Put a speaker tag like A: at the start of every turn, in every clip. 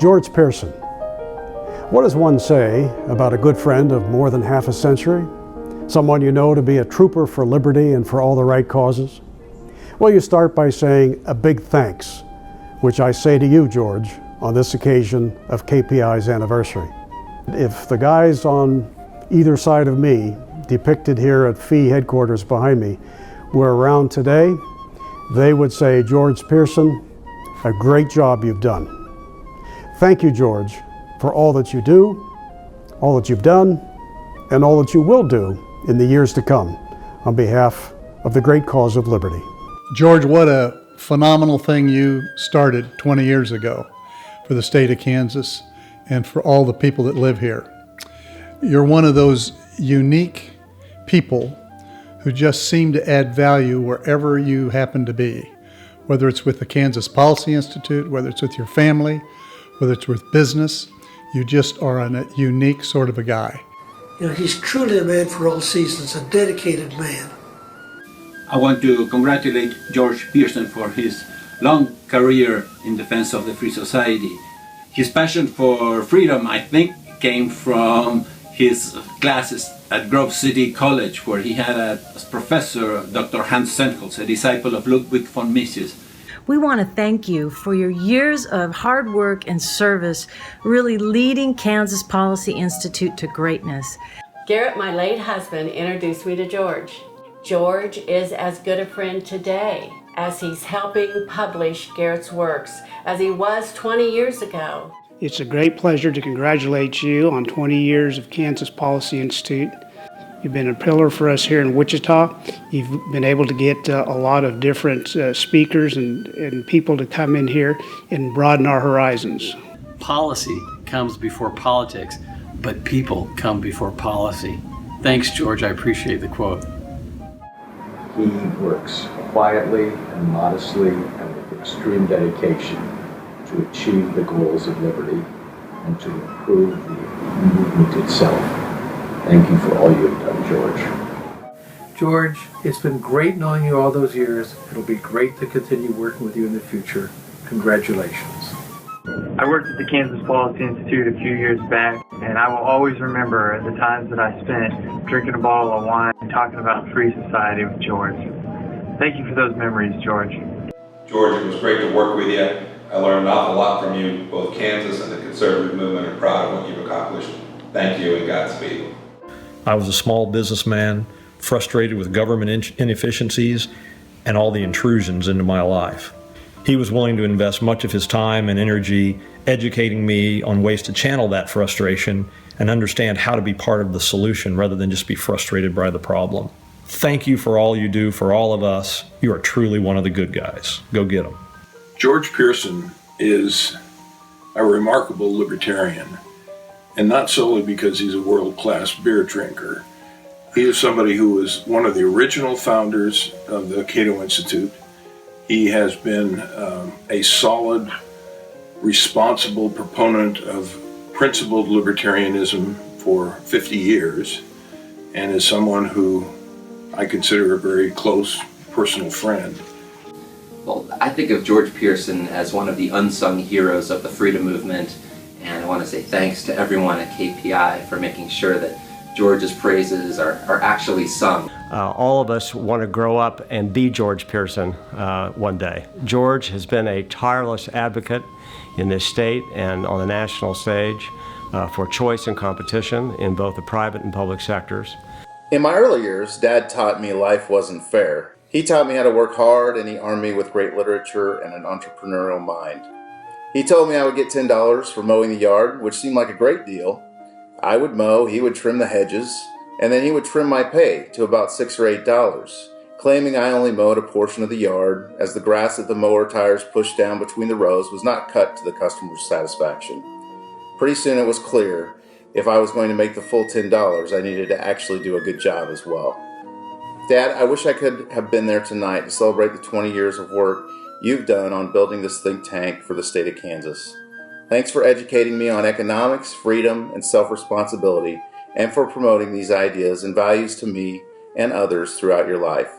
A: George Pearson. What does one say about a good friend of more than half a century? Someone you know to be a trooper for liberty and for all the right causes? Well, you start by saying a big thanks, which I say to you, George, on this occasion of KPI's anniversary. If the guys on either side of me, depicted here at FEE headquarters behind me, were around today, they would say, George Pearson, a great job you've done. Thank you, George, for all that you do, all that you've done, and all that you will do in the years to come on behalf of the great cause of liberty.
B: George, what a phenomenal thing you started 20 years ago for the state of Kansas and for all the people that live here. You're one of those unique people who just seem to add value wherever you happen to be, whether it's with the Kansas Policy Institute, whether it's with your family, whether it's with business. You just are a unique sort of a guy.
C: You know, he's truly a man for all seasons, a dedicated man.
D: I want to congratulate George Pearson for his long career in defense of the free society. His passion for freedom, I think, came from his classes at Grove City College, where he had as professor Dr. Hans Sennholz, a disciple of Ludwig von Mises.
E: We want to thank you for your years of hard work and service, really leading Kansas Policy Institute to greatness.
F: Garrett, my late husband, introduced me to George. George is as good a friend today as he's helping publish Garrett's works as he was 20 years ago.
G: It's a great pleasure to congratulate you on 20 years of Kansas Policy Institute. You've been a pillar for us here in Wichita. You've been able to get a lot of different speakers and people to come in here and broaden our horizons.
H: Policy comes before politics, but people come before policy. Thanks, George. I appreciate the quote.
I: He works quietly and modestly and with extreme dedication to achieve the goals of liberty and to improve the movement itself. Thank you for all you have done, George.
J: George, it's been great knowing you all those years. It'll be great to continue working with you in the future. Congratulations.
K: I worked at the Kansas Policy Institute a few years back, and I will always remember the times that I spent drinking a bottle of wine and talking about free society with George. Thank you for those memories, George.
L: George, it was great to work with you. I learned an awful lot from you, both Kansas and the conservative movement, and proud of what you've accomplished. Thank you and Godspeed.
M: I was a small businessman, frustrated with government inefficiencies and all the intrusions into my life. He was willing to invest much of his time and energy educating me on ways to channel that frustration and understand how to be part of the solution rather than just be frustrated by the problem. Thank you for all you do for all of us. You are truly one of the good guys. Go get them.
N: George Pearson is a remarkable libertarian, and not solely because he's a world-class beer drinker. He is somebody who was one of the original founders of the Cato Institute. He has been a solid, responsible proponent of principled libertarianism for 50 years, and is someone who I consider a very close personal friend.
O: Well, I think of George Pearson as one of the unsung heroes of the freedom movement, and I want to say thanks to everyone at KPI for making sure that George's praises are actually sung.
P: All of us want to grow up and be George Pearson one day. George has been a tireless advocate in this state and on the national stage for choice and competition in both the private and public sectors.
Q: In my early years, Dad taught me life wasn't fair. He taught me how to work hard, and he armed me with great literature and an entrepreneurial mind. He told me I would get $10 for mowing the yard, which seemed like a great deal. I would mow, he would trim the hedges, and then he would trim my pay to about $6 or $8, claiming I only mowed a portion of the yard, as the grass that the mower tires pushed down between the rows was not cut to the customer's satisfaction. Pretty soon it was clear, if I was going to make the full $10, I needed to actually do a good job as well. Dad, I wish I could have been there tonight to celebrate the 20 years of work you've done on building this think tank for the state of Kansas. Thanks for educating me on economics, freedom, and self-responsibility, and for promoting these ideas and values to me and others throughout your life.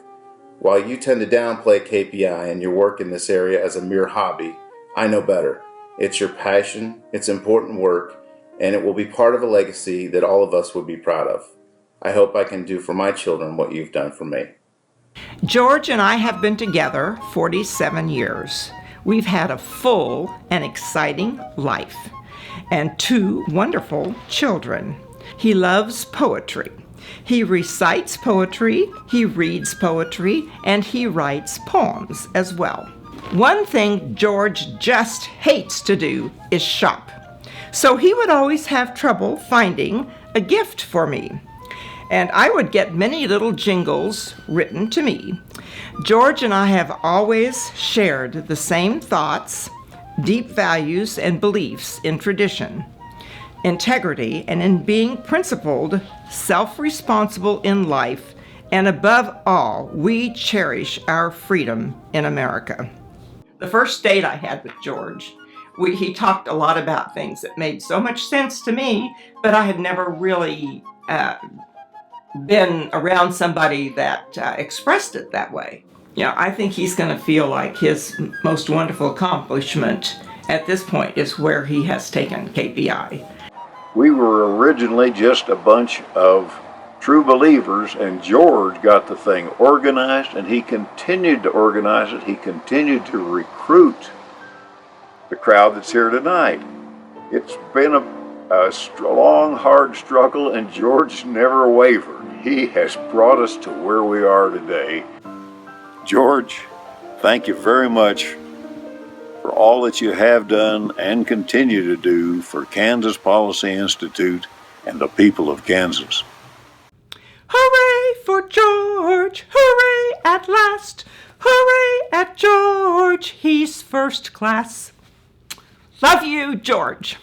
Q: While you tend to downplay KPI and your work in this area as a mere hobby, I know better. It's your passion, it's important work, and it will be part of a legacy that all of us would be proud of. I hope I can do for my children what you've done for me.
R: George and I have been together 47 years. We've had a full and exciting life and 2 wonderful children. He loves poetry. He recites poetry, he reads poetry, and he writes poems as well. One thing George just hates to do is shop. So he would always have trouble finding a gift for me. And I would get many little jingles written to me. George and I have always shared the same thoughts, deep values, and beliefs in tradition, integrity, and in being principled, self-responsible in life, and above all, we cherish our freedom in America. The first date I had with George, he talked a lot about things that made so much sense to me, but I had never really been around somebody that expressed it that way. You know, I think he's going to feel like his most wonderful accomplishment at this point is where he has taken KPI.
S: We were originally just a bunch of true believers, and George got the thing organized, and he continued to organize it. He continued to recruit the crowd that's here tonight. It's been a long, hard struggle, and George never wavered. He has brought us to where we are today. George, thank you very much for all that you have done and continue to do for Kansas Policy Institute and the people of Kansas.
R: Hooray for George! Hooray at last! Hooray at George! He's first class. Love you, George.